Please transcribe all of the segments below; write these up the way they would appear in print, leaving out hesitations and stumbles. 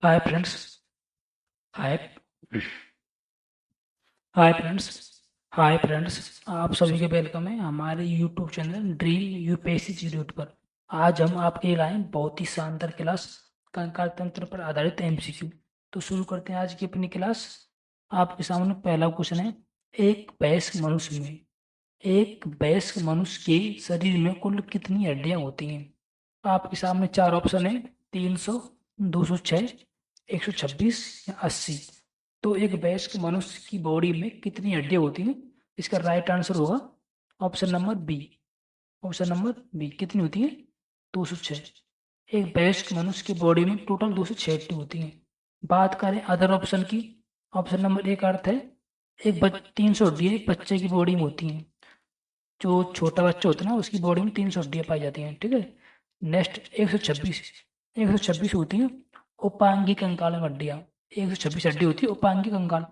हाय friends. Hi hi friends. Hi friends, आप सभी के वेलकम है हमारे यूट्यूब चैनल ड्रील यूपीएससी इंस्टीट्यूट पर। आज हम आपके लिए लाए हैं बहुत ही शानदार क्लास, कंकाल तंत्र पर आधारित एमसीक्यू। तो शुरू करते हैं आज की अपनी क्लास। आपके सामने पहला क्वेश्चन है। एक वयस्क मनुष्य के शरीर में कुल कितनी हड्डियां होती हैं? आपके सामने चार ऑप्शन है। 300, 206, 126 या 80। तो एक वयस्क मनुष्य की बॉडी में कितनी हड्डियां होती हैं? इसका राइट आंसर होगा option number B. Option number B कितनी होती है? 206। एक वयस्क मनुष्य की बॉडी में टोटल 206 हड्डी होती हैं। बात करें अदर ऑप्शन की। ऑप्शन नंबर ए का अर्थ है 300 हड्डी एक बच्चे की बॉडी में होती हैं। जो छोटा बच्चा होता है ना उसकी बॉडी में 300 हड्डियां पाई जाती हैं, ठीक है। नेक्स्ट 126। 126 होती है उपांगी कंकाल में हड्डियां। 126 हड्डी होती है उपांगी कंकाल।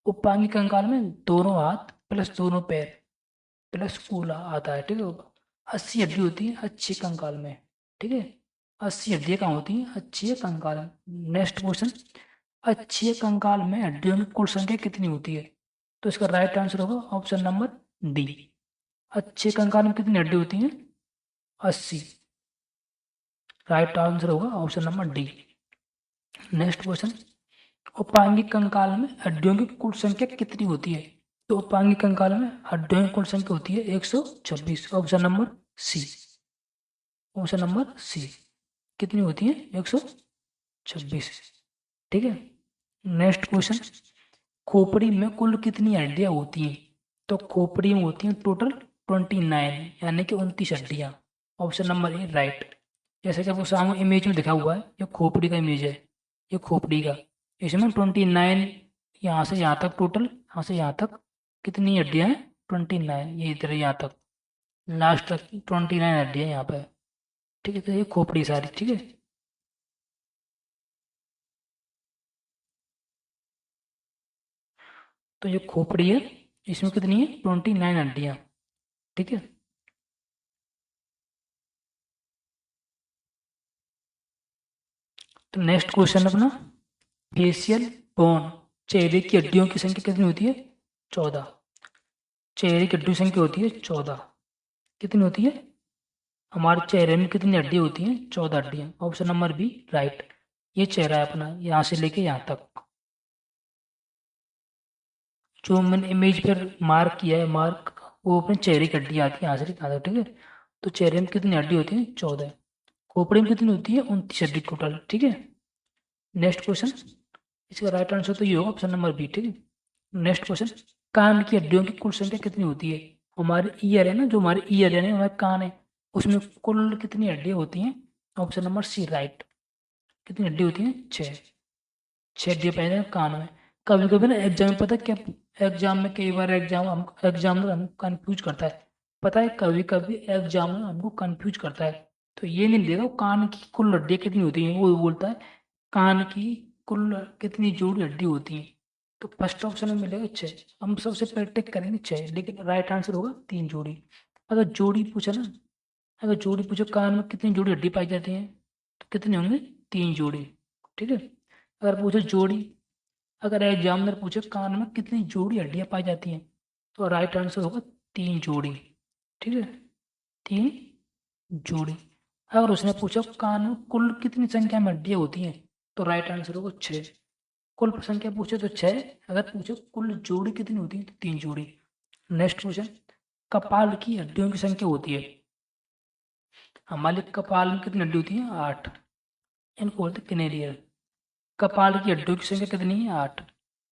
उपांगी कंकाल में दोनों हाथ प्लस दोनों पैर प्लस कूला आता है, ठीक है। 80 हड्डी होती है अच्छी कंकाल में, ठीक है। 80 हड्डियां कहाँ होती हैं? अच्छी कंकाल में। नेक्स्ट क्वेश्चन, अच्छी कंकाल में हड्डियों की कुल संख्या कितनी होती है? तो इसका राइट आंसर होगा ऑप्शन नंबर डी। अच्छे कंकाल में कितनी हड्डी होती हैं? 80। राइट आंसर होगा option number D. Next question, उपांगी कंकाल में हड्डियों की कुल संख्या कितनी होती है? तो उपांगी कंकाल में हड्डियों की कुल संख्या होती है 126। Option number C. Option number C कितनी होती है? 126, ठीक है। नेक्स्ट क्वेश्चन, खोपड़ी में कुल कितनी हड्डियां होती हैं? तो खोपड़ी में होती हैं टोटल 29, यानी कि 29 हड्डियां। Option number A right. जैसे कि आपको सामने इमेज में दिखा हुआ है, ये खोपड़ी का इमेज है। ये खोपड़ी का, इसमें 29, यहाँ से यहाँ तक टोटल, यहाँ से यहाँ तक कितनी हड्डियां हैं? 29। ये इधर यहाँ तक लास्ट तक 29 हड्डियां यहाँ पे, ठीक है। तो ये खोपड़ी सारी, ठीक है। तो ये खोपड़ी है, इसमें कितनी है? 29 हड्डियां, ठीक है। तो नेक्स्ट क्वेश्चन अपना, फेशियल बोन, चेहरे की हड्डियों की संख्या कितनी होती है? 14। चेहरे की हड्डियों की संख्या होती है 14। कितनी होती है? हमारे चेहरे में कितनी हड्डियां होती हैं? 14 हड्डियां। Option number B right. ये चेहरा है अपना, यहाँ से लेके यहाँ तक। जो मैंने इमेज पर मार्क किया है, मार्क, वो अपने चेहरे की हड्डी आती है यहाँ से लेके यहाँ तक, ठीक है। तो चेहरे में कितनी हड्डी होती है? 14। खोपड़ी में कितनी होती है? 29 हड्डी टोटल, ठीक है। नेक्स्ट क्वेश्चन, इसका राइट आंसर तो ये होगा ऑप्शन नंबर बी, ठीक है। नेक्स्ट क्वेश्चन, कान की हड्डियों की कुल संख्या कितनी होती है? हमारे ईयर है ना, जो हमारे ईयर है ना, हमारे कान है, उसमें कुल कितनी हड्डियां होती हैं? Option number C right. कितनी हड्डी होती हैं? 6। 6 हड्डियां पाई जाती हैं कान में। कभी कभी ना एग्जाम में, पता है क्या, एग्जाम में कई बार एग्जामिनर हमको कंफ्यूज करता है। पता है कभी कभी एग्जामिनर हमको कंफ्यूज करता है। तो ये नहीं देगा कान की कुल हड्डियां कितनी होती हैं, वो बोलता है कान की कुल कितनी जोड़ी हड्डी होती हैं। तो फर्स्ट ऑप्शन में मिलेगा 6। हम सबसे पहले टिक करेंगे 6, लेकिन राइट आंसर होगा 3 जोड़ी। अगर जोड़ी पूछा ना, अगर जोड़ी पूछो कान में कितनी जोड़ी हड्डी पाई जाती है, तो कितने होंगे? 3 जोड़ी, ठीक है। अगर पूछो जोड़ी, अगर एग्जामिनर पूछे कान में कितनी जोड़ी हड्डियां पाई जाती हैं, तो राइट आंसर होगा 3 जोड़ी, ठीक है। 3 जोड़ी। अगर उसने पूछा कान में कुल कितनी संख्या में हड्डियां होती हैं, तो राइट आंसर होगा 6। कुल संख्या पूछे तो 6, अगर पूछे कुल जोड़ी कितनी होती है तो 3 जोड़ी। नेक्स्ट क्वेश्चन, कपाल की हड्डियों की संख्या होती है। हमारे कपाल में कितनी हड्डी होती है? 8। इनको बोलते कनेरियर। कपाल की हड्डियों की संख्या कितनी है? 8।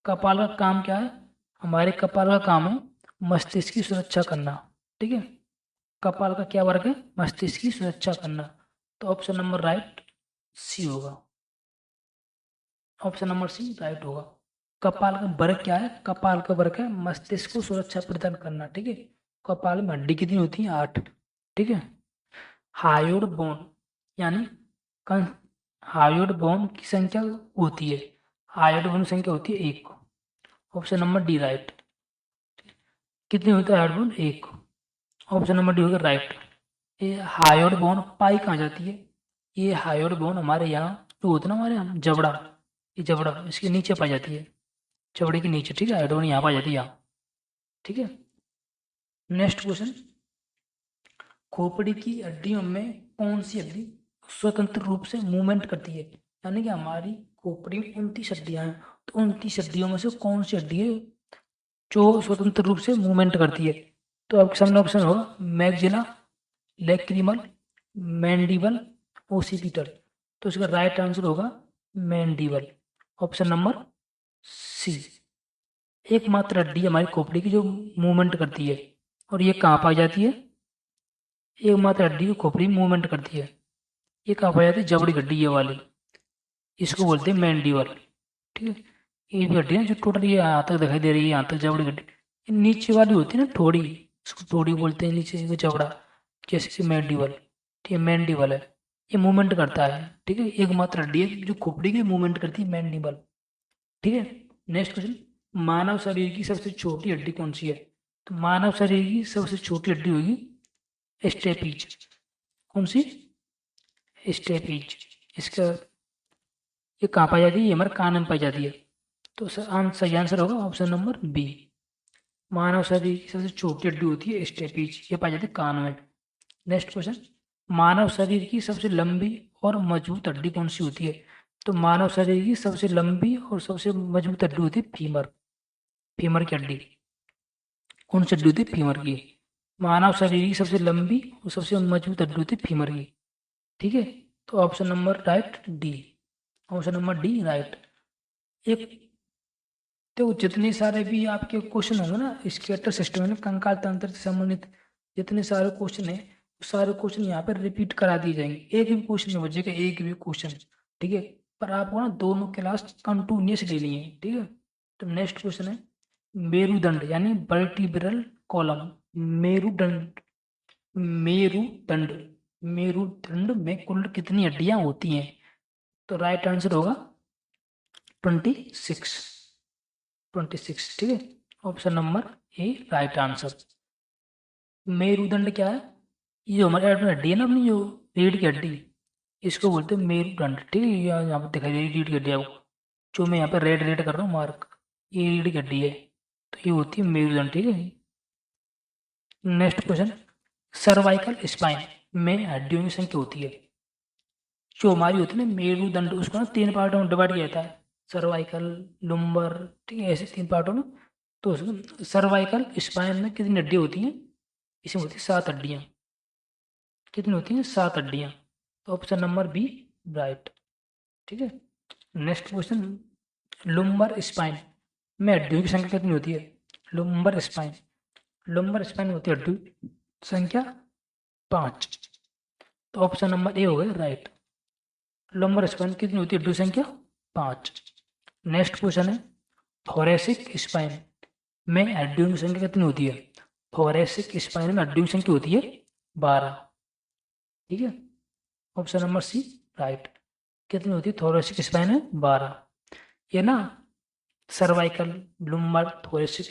कपाल का काम क्या है? हमारे कपाल का काम है मस्तिष्क की सुरक्षा करना, ठीक है। कपाल का क्या वर्क है? मस्तिष्क की सुरक्षा करना। तो ऑप्शन नंबर राइट सी होगा। ऑप्शन नंबर सी राइट होगा। कपाल का वर्क क्या है? कपाल का वर्क है मस्तिष्क को सुरक्षा प्रदान करना, ठीक है। कपाल में हड्डी कितनी होती है? 8, ठीक है। हायोड बोन, यानी हायोड बोन की संख्या होती है, हायोड बोन की संख्या होती है 1। Option number D right. कितनी होती है hyoid bone? 1। Option number D होगा राइट। ये हायोड बोन पाई कहाँ जाती है? ये हायोड बोन हमारे यहाँ जो होता है ना, हमारे यहाँ जबड़ा, ये जबड़ा इसके नीचे पाई जाती है, जबड़े के नीचे, ठीक है, आयोडोन यहाँ पाई जाती है यहाँ, ठीक है। नेक्स्ट क्वेश्चन, खोपड़ी की हड्डियों में कौन सी हड्डी स्वतंत्र रूप से मूवमेंट करती है? यानी कि हमारी खोपड़ी में 29 हड्डियां हैं, तो 29 हड्डियों में से कौन सी हड्डी है जो स्वतंत्र रूप से मूवमेंट करती है? तो आपके सामने ऑप्शन होगा मैक्सिला, लैक्रिमल, मैंडिबल, ओसिपिटल। तो इसका राइट आंसर होगा मैंडिबल, ऑप्शन नंबर सी। एकमात्र हड्डी हमारी खोपड़ी की जो मूवमेंट करती है, और ये कहाँ पाई जाती है? एकमात्र हड्डी जो खोपड़ी में मूवमेंट करती है, ये कहाँ पाई जाती है? जबड़ी हड्डी ये वाली, इसको बोलते हैं मैंडिबल, ठीक है। ये भी हड्डी है जो टोटल ये यहाँ तक दिखाई दे रही है, यहाँ तक जबड़ी हड्डी। ये नीचे वाली होती है ना थोड़ी, इसको थोड़ी बोलते हैं, नीचे का जबड़ा, जैसे कि मैंडिबल, ठीक है, मैंडिबल है, ये मूवमेंट करता है, ठीक है। एकमात्र हड्डी है जो खोपड़ी की मूवमेंट करती है, मैंडिबल, ठीक है। नेक्स्ट क्वेश्चन, मानव शरीर की सबसे छोटी हड्डी कौन सी है? तो मानव शरीर की सबसे छोटी हड्डी होगी स्टेपीज। कौन सी? स्टेपीज। इसका ये कहाँ पाई जाती है? ये हमारे कान में पाई जाती है। तो सही आंसर होगा ऑप्शन नंबर बी। मानव शरीर की सबसे छोटी हड्डी होती है स्टेपीज, ये पाई जाती है कान में। नेक्स्ट क्वेश्चन, मानव शरीर की सबसे लंबी और मजबूत हड्डी कौन सी होती है? तो मानव शरीर की सबसे लंबी और सबसे मजबूत हड्डी होती है फीमर, फीमर की हड्डी। कौन सी हड्डी होती है? फीमर की। मानव शरीर की सबसे लंबी और सबसे मजबूत हड्डी होती है फीमर की, ठीक है। तो option number right D, option number D right. एक, तो जितने सारे भी आपके क्वेश्चन होंगे ना स्केटर सिस्टम में, कंकाल तंत्र से संबंधित जितने सारे क्वेश्चन है, सारे क्वेश्चन यहाँ पर रिपीट करा दिए जाएंगे, एक भी क्वेश्चन नहीं बचेगा, एक भी क्वेश्चन, ठीक है। पर आपको ना दोनों क्लास कंटिन्यूस लेनी है, ठीक है। तो नेक्स्ट क्वेश्चन है मेरुदंड यानी वर्टिब्रल कॉलम। मेरुदंड, मेरुदंड, मेरुदंड में कुल कितनी हड्डियां होती हैं? तो राइट आंसर होगा 26, 26, ठीक है। Option number A right answer. मेरुदंड क्या है? ये जो हमारी हड्डी है ना अपनी, जो रीढ़ की हड्डी, इसको बोलते हैं मेरुदंड, ठीक है। यहाँ पर दिखाई दे रही रीढ़ की हड्डी आपको, जो मैं यहाँ पे रेड रेड कर रहा हूँ मार्क, ये रीढ़ की हड्डी है, तो ये होती है मेरुदंड, ठीक है। नेक्स्ट क्वेश्चन, सर्वाइकल स्पाइन में हड्डियों की संख्या होती है? जो हमारी होती है ना मेरुदंड, उसको ना 3 पार्टों में डिवाइड किया जाता है, सर्वाइकल, लुम्बर, ठीक है, ऐसे 3 पार्टों में। तो सर्वाइकल स्पाइन में कितनी हड्डियाँ होती हैं? इसमें होती है 7 हड्डियाँ। कितनी होती हैं? 7 हड्डियाँ। तो ऑप्शन नंबर बी राइट, ठीक है। नेक्स्ट क्वेश्चन, लुम्बर स्पाइन में हड्डियों की संख्या कितनी होती है? लुम्बर स्पाइन, लुम्बर स्पाइन में होती है हड्डी संख्या 5। तो ऑप्शन नंबर ए हो गया राइट। लंबर स्पाइन कितनी होती है? हड्डी संख्या 5। नेक्स्ट क्वेश्चन है थोरेसिक स्पाइन में हड्डियों की संख्या कितनी होती है? थोरेसिक स्पाइन में हड्डियों की संख्या होती है 12, ठीक है। Option number C right. कितनी होती है थोरेसिक स्पाइन में? 12। ये ना सर्वाइकल, लुम्बर, थोरेसिक,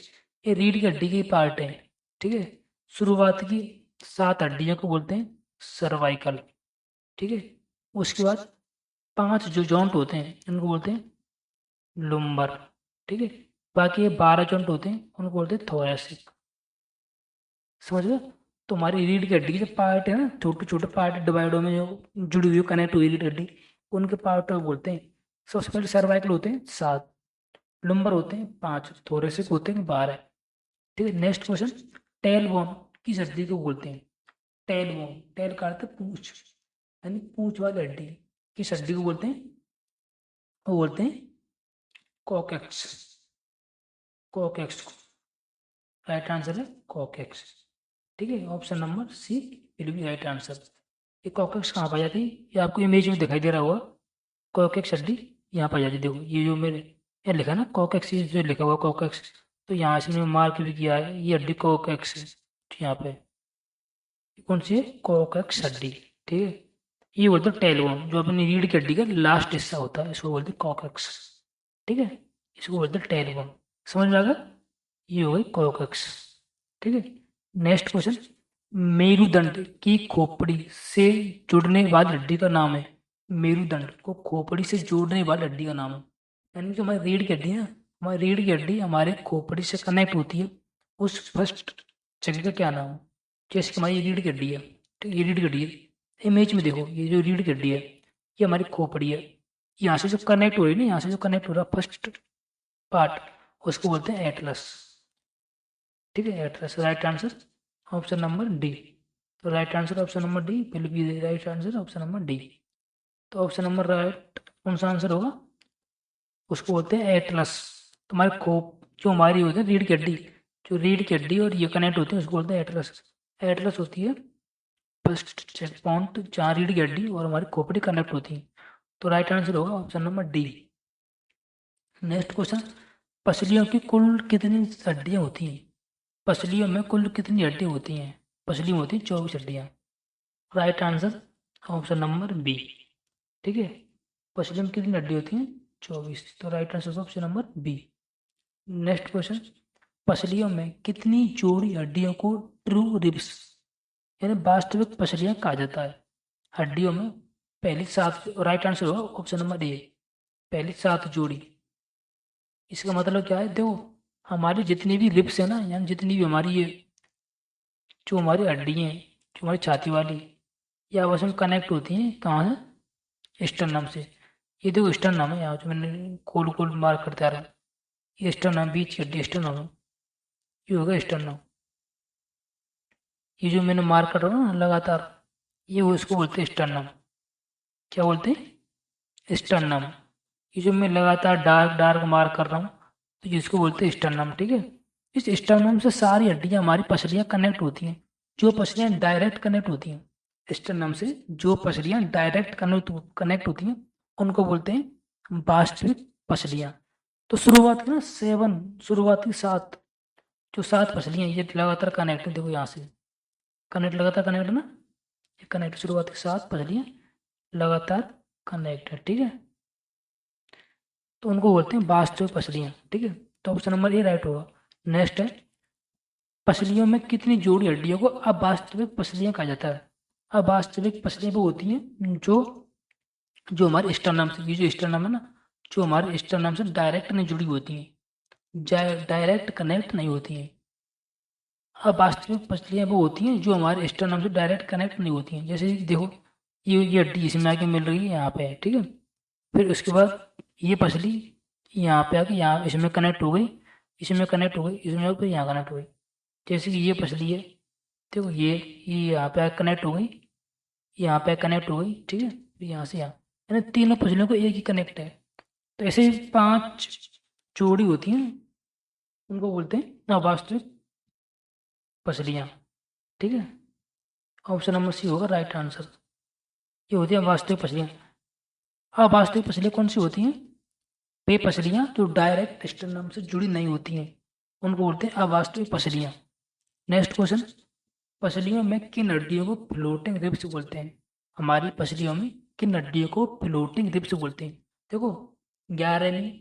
ये रीढ़ की हड्डी की पार्ट है, ठीक है। शुरुआत की 7 हड्डियों को बोलते हैं सर्वाइकल, ठीक है। उसके बाद 5 जो जॉइंट होते हैं इनको बोलते हैं लुम्बर, ठीक है। बाकी ये 12 जॉइंट होते हैं उनको बोलते हैं थोरेसिक, समझ गए? तो हमारी रीढ़ की हड्डी के जो पार्ट है ना, छोटे छोटे पार्ट डिवाइडों में जो जुड़ी हुई कनेक्ट हुई रीढ़ की हड्डी, उनके पार्ट को बोलते हैं। सबसे पहले सर्वाइकल होते हैं 7, लुम्बर होते हैं 5, थोरेसिक होते हैं 12, ठीक है। नेक्स्ट क्वेश्चन, टेल बोन किस हड्डी को बोलते हैं? टेल बोन, टेल का अर्थ है पूंछ, यानी पूंछ वाली हड्डी, किस हड्डी को बोलते हैं? वो बोलते हैं कॉकेक्स, कॉकेक्स को। राइट आंसर है कॉकेक्स, ठीक है। Option number C will be right answer. ये कॉकेक्स कहाँ पाई जाती है? ये आपको इमेज में दिखाई दे रहा होगा, कॉकेक्स हड्डी यहाँ पाई जाती है। देखो ये जो मेरे ये लिखा है ना कॉकेक्स, ये जो लिखा हुआ कॉकेक्स, तो यहाँ से मैंने मार्क भी किया है, ये हड्डी कॉकेक्स है, तो यहाँ पे कौन सी है? कॉकेक्स हड्डी, ठीक है। ये बोलते हैं टेलबोन, जो अपनी रीढ़ की हड्डी का लास्ट हिस्सा होता है, इसको बोलते हैं कॉकेक्स, ठीक है। इसको बोलते हैं टेलबोन, समझ में आ गया? ये हो गई कॉकेक्स, ठीक है। नेक्स्ट क्वेश्चन, मेरुदंड की खोपड़ी से जुड़ने वाली हड्डी का नाम है? मेरुदंड को खोपड़ी से जोड़ने वाली हड्डी का नाम है? यानी जो हमारी रीढ़ की हड्डी है, हमारी रीढ़ की हड्डी हमारे खोपड़ी से कनेक्ट होती है, उस फर्स्ट जगह का क्या नाम है? जैसे कि हमारी ये रीढ़ की हड्डी है, ठीक है, ये रीढ़ की हड्डी है, इमेज में देखो ये जो रीढ़ की हड्डी है ये हमारी खोपड़ी है, यहाँ से जो कनेक्ट हो रही है ना, यहाँ से जो कनेक्ट हो रहा है फर्स्ट पार्ट, उसको बोलते हैं एटलस। ठीक है, atlas right answer option number D. तो right answer option number D will be right answer option number D. तो ऑप्शन नंबर राइट कौन सा आंसर होगा? उसको बोलते हैं एटलस। तुम्हारे खोप जो हमारी होती है रीढ़ की हड्डी, जो रीढ़ की हड्डी और ये कनेक्ट होती है उसको बोलते हैं एटलस। एटलस होती है फर्स्ट चेक पॉइंट जहाँ रीढ़ की हड्डी और हमारी खोपड़ी कनेक्ट होती है। तो राइट आंसर होगा option number D. Next question, पसलियों की कुल कितनी हड्डियां होती हैं? पसलियों में कुल कितनी हड्डियां होती हैं? पसली में होती हैं 24 हड्डियां। Right answer option number B. ठीक है, पसलियों में कितनी हड्डी होती हैं? 24। तो right answer option number B. Next question, पसलियों में कितनी जोड़ी हड्डियों को ट्रू रिब्स यानी वास्तविक पसलियां कहा जाता है? हड्डियों में पहली 7, राइट आंसर होगा ऑप्शन नंबर ए, पहली 7 जोड़ी। इसका मतलब क्या है? देखो, हमारी जितनी भी रिब्स है ना, यानी जितनी भी हमारी ये जो हमारी हड्डी हैं, जो हमारी छाती वाली, ये आपस में कनेक्ट होती हैं कहाँ से? स्टर्नम से। ये देखो स्टर्नम है, यहाँ जो मैंने गोल गोल मार्क करते आ रहा है, ये स्टर्नम बीच की हड्डी स्टर्नम है, ये होगा स्टर्नम। ये जो मैंने मार्क कर रहा हूँ ना लगातार, ये उसको बोलते हैं स्टर्नम। क्या बोलते हैं? स्टर्नम। ये जो मैं लगातार डार्क डार्क मार्क कर रहा हूँ, तो जिसको बोलते हैं स्टर्नम। ठीक है, इस स्टर्नम से सारी हड्डियां हमारी पसलियां कनेक्ट होती हैं, जो पसलियां डायरेक्ट कनेक्ट होती हैं स्टर्नम से, जो पसलियां डायरेक्ट कनेक्ट होती हैं उनको बोलते हैं वास्तविक पसलियां। तो शुरुआत की ना 7, शुरुआत की 7, जो 7 पसलियां ये लगातार कनेक्ट है, देखो यहाँ से कनेक्ट, लगातार कनेक्ट है ना, ये कनेक्ट, शुरुआत की 7 पसलियां लगातार कनेक्ट है। ठीक है, तो उनको बोलते हैं वास्तविक पसलियां। ठीक है, तो ऑप्शन नंबर ए राइट होगा। नेक्स्ट है, पसलियों में कितनी जोड़ी हड्डियों को अवास्तविक पसलियां कहा जाता है? अवास्तविक पसलियां वो होती हैं जो जो हमारे स्टर्नम से, ये जो स्टर्नम है ना, जो हमारे स्टर्नम से डायरेक्ट नहीं जुड़ी होती हैं, डायरेक्ट कनेक्ट नहीं होती हैं। अवास्तविक पसलियां वो होती हैं जो हमारे स्टर्नम से डायरेक्ट कनेक्ट नहीं होती हैं। जैसे देखो, ये हड्डी इसमें आके मिल रही है यहाँ पे है, ठीक है, फिर उसके बाद ये पसली यहाँ पे आके यहाँ इसमें कनेक्ट हो गई, इसमें कनेक्ट हो गई, इसमें आके फिर यहाँ कनेक्ट हो गई। जैसे कि ये पसली है, देखो ये यहाँ पे कनेक्ट हो गई, यहाँ पे कनेक्ट हो गई, ठीक है, फिर यहाँ से यहाँ, यानी तीनों पसलियों को एक ही कनेक्ट है। तो ऐसे ही 5 जोड़ी होती हैं, उनको बोलते हैं अवास्तविक पसलियाँ। ठीक है, ऑप्शन नंबर सी होगा राइट आंसर। ये होती है वास्तविक पसलियाँ। अवास्तविक पसलियाँ कौन सी होती हैं? वे पसलियाँ जो डायरेक्ट स्टर्नम से जुड़ी नहीं होती हैं, उनको बोलते हैं अवास्तविक पसलियाँ। नेक्स्ट क्वेश्चन, पसलियों में किन हड्डियों को फ्लोटिंग रिब्स बोलते हैं? हमारी पसलियों में किन हड्डियों को फ्लोटिंग रिब्स बोलते हैं? देखो, 11वीं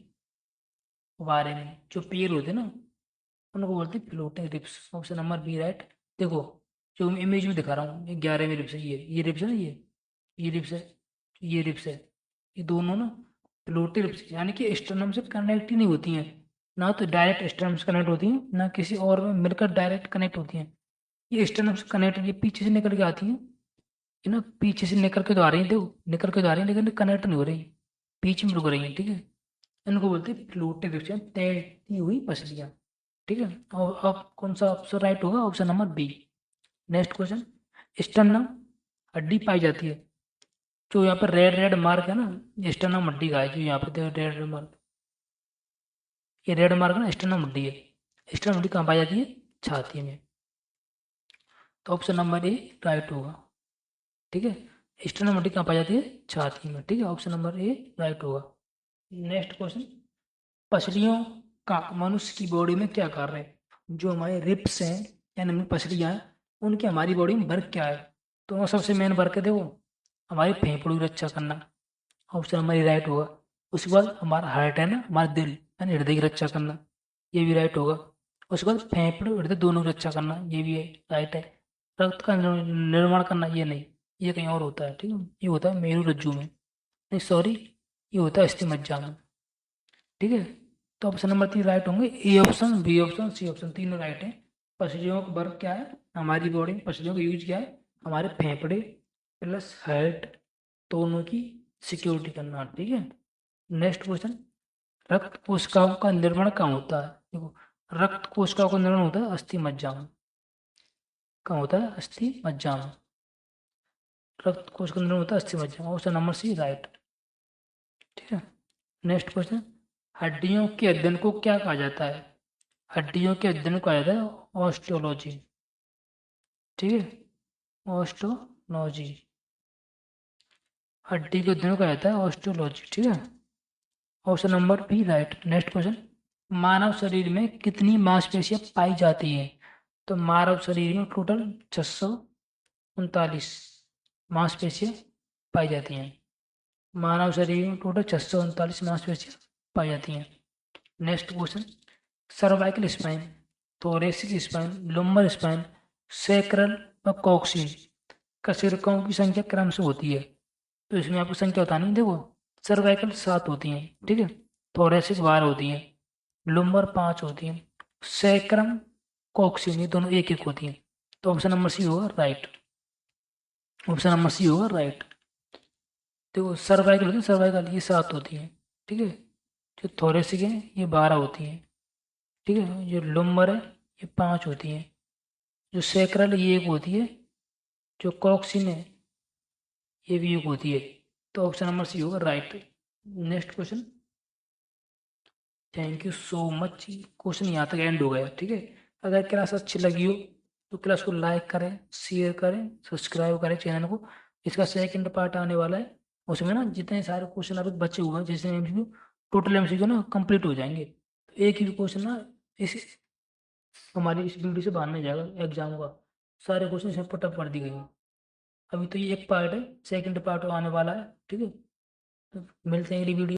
12वीं जो पैर होते हैं ना, उनको बोलते हैं floating ribs. Option number B right. देखो, जो मैं इमेज में दिखा रहा हूँ, ये 11वीं रिब्स है, ये रिब्स है ना, ये रिब्स है, ये रिब्स है, ये दोनों ना फ्लोटिंग रिब्स यानी कि स्टर्नम से कनेक्ट ही नहीं होती हैं, ना तो डायरेक्ट स्टर्नम से कनेक्ट होती हैं, ना किसी और में मिलकर डायरेक्ट कनेक्ट होती हैं। ये स्टर्नम से कनेक्ट, ये पीछे से निकल के आती हैं, ये ना पीछे से निकल के तो आ रही है, देखो निकल के तो आ रही है, लेकिन कनेक्ट नहीं हो रही, बीच में रुक रही है। ठीक है, इनको बोलते हैं फ्लोटिंग रिब्स, तैरती हुई पसलियाँ। ठीक है, और अब कौन सा ऑप्शन राइट होगा? Option number B. Next question, sternum हड्डी पाई जाती है, जो यहाँ पर रेड रेड मार्क है ना, ये स्टर्नम हड्डी का है, जो यहाँ पे रेड रेड मार्क, ये रेड मार्क ना स्टर्नम हड्डी है। स्टर्नम हड्डी कहाँ पाई जाती है? छाती में। तो ऑप्शन नंबर ए राइट होगा। ठीक है, स्टर्नम हड्डी कहाँ पाई जाती है? छाती में। ठीक है, ऑप्शन नंबर ए राइट होगा। नेक्स्ट क्वेश्चन, पसलियों का मनुष्य की बॉडी में क्या कार्य है? जो हमारे रिप्स हैं यानी हमारी पसलियाँ हैं, उनकी हमारी बॉडी में वर्क क्या है? तो वो सबसे मेन वर्क है, देखो हमारी फेफड़ों की रक्षा करना, ऑप्शन नंबर ए राइट होगा। उसके बाद हमारा हार्ट है ना, हमारा दिल यानी हृदय की रक्षा करना, ये भी राइट होगा। उसके बाद फेफड़े हृदय दोनों की रक्षा करना, ये भी है राइट है। रक्त का निर्माण करना, ये नहीं, ये कहीं और होता है। ठीक है, ये होता है मेरुरज्जु में, नहीं सॉरी, ये होता है अस्थिमज्जा में। ठीक है। तो ऑप्शन नंबर 3 राइट होंगे, A option, B option, C option, तीनों राइट है। पसलियों का वर्क क्या है, हमारी बॉडी में पसलियों का यूज क्या है, हमारे फेफड़े प्लस हार्ट दोनों की सिक्योरिटी करना, ठीक है। नेक्स्ट क्वेश्चन, रक्त कोशिकाओं का निर्माण कहाँ होता है? देखो, रक्त कोशिकाओं का निर्माण होता है अस्थि मज्जा में। कहाँ होता है? अस्थि मज्जा में। रक्त कोशिका का निर्माण होता है अस्थि मज्जा में। ऑप्शन नंबर सी राइट, ठीक है। नेक्स्ट क्वेश्चन, हड्डियों के अध्ययन को क्या कहा जाता है? हड्डियों के अध्ययन को कहा जाता है ऑस्टियोलॉजी, ठीक है, ऑस्टियोलॉजी। हड्डी के अध्ययन को कहा जाता है ऑस्टियोलॉजी, ठीक है। Option number B right. Next question, मानव शरीर में कितनी मांसपेशियां पाई जाती हैं? तो मानव शरीर में टोटल 639 मांसपेशियां पाई जाती हैं। मानव शरीर में टोटल 639 मांसपेशियां पाई जाती हैं। Next question, cervical spine, thoracic spine, lumbar spine, sacral और कॉक्सिन कशेरुकाओं की संख्या क्रम से होती है। तो इसमें आपको संख्या बतानी है। देखो, सर्वाइकल 7 होती हैं, ठीक है, थोरेसिक 12 होती हैं, लुम्बर 5 होती हैं, सैक्रम कॉक्सिन ये दोनों एक एक होती हैं। तो ऑप्शन नंबर सी होगा राइट। ऑप्शन नंबर सी होगा राइट। देखो, सर्वाइकल होती है, सर्वाइकल ये 7 होती हैं, ठीक है। जो थोरेसिक है ये 12 होती हैं, ठीक है। जो लुम्बर है ये 5 होती हैं, जो सैक्रल ये एक होती है, जो कॉक्सिन है ये भी एक होती है। तो ऑप्शन नंबर सी होगा right. Next question, thank you so much. Question यहाँ तक एंड हो गया, ठीक है। अगर क्लास अच्छी लगी हो तो क्लास को लाइक करें, शेयर करें, सब्सक्राइब करें चैनल को। इसका सेकंड पार्ट आने वाला है, उसमें ना जितने सारे क्वेश्चन अभी बचे हुए हैं, जैसे एमसीक्यू, टोटल एमसीक्यू ना कंप्लीट हो जाएंगे। तो एक ही क्वेश्चन ना इस हमारी इस वीडियो से बाहर नहीं जाएगा एग्जाम का। सारे क्वेश्चन इसमें पुटअप कर दी गई हैं। अभी तो ये एक पार्ट है, सेकंड पार्ट आने वाला है, ठीक है। तो मिलते हैं अगली वीडियो।